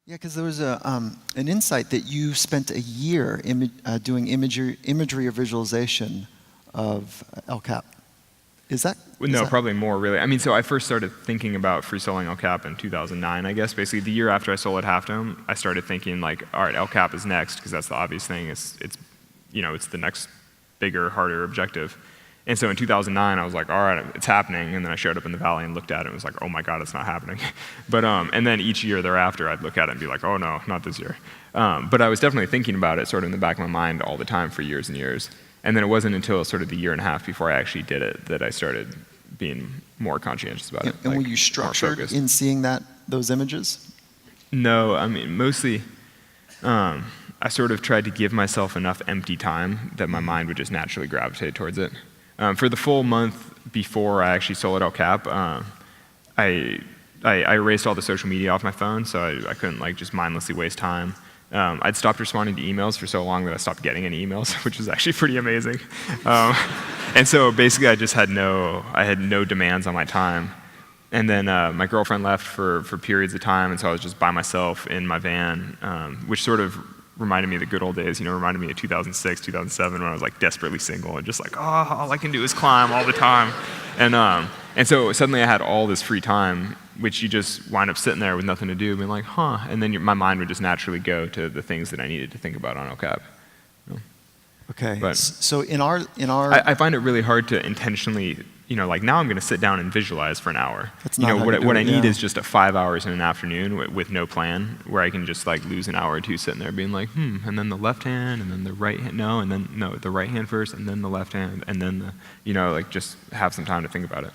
Yeah, because there was an insight that you spent a year doing imagery or visualization of El Cap. Is that? No, probably more, really. I mean, so I first started thinking about free soloing El Cap in 2009, I guess. Basically, the year after I soloed Half Dome, I started thinking, like, all right, El Cap is next, because that's the obvious thing. It's the next bigger, harder objective. And so in 2009, I was like, all right, it's happening. And then I showed up in the valley and looked at it and was like, oh my God, it's not happening. But and then each year thereafter, I'd look at it and be like, oh no, not this year. But I was definitely thinking about it sort of in the back of my mind all the time for years and years. And then it wasn't until sort of the year and a half before I actually did it that I started being more conscientious about it. And were you structured in seeing those images? No, I mean, mostly I sort of tried to give myself enough empty time that my mind would just naturally gravitate towards it. For the full month before I actually soloed El Cap, I erased all the social media off my phone, so I couldn't just mindlessly waste time. I'd stopped responding to emails for so long that I stopped getting any emails, which was actually pretty amazing. And so basically, I had no demands on my time. And then my girlfriend left for periods of time, and so I was just by myself in my van, which sort of reminded me of the good old days, reminded me of 2006, 2007, when I was desperately single and just all I can do is climb all the time. And so suddenly I had all this free time, which you just wind up sitting there with nothing to do, being like, huh, and then my mind would just naturally go to the things that I needed to think about on El Cap. Okay, but so in our I find it really hard to intentionally, now I'm going to sit down and visualize for an hour. That's not what I need is just 5 hours in an afternoon with no plan, where I can just lose an hour or two sitting there being like, and then the left hand, and then the right hand, the right hand first, and then the left hand, and then just have some time to think about it.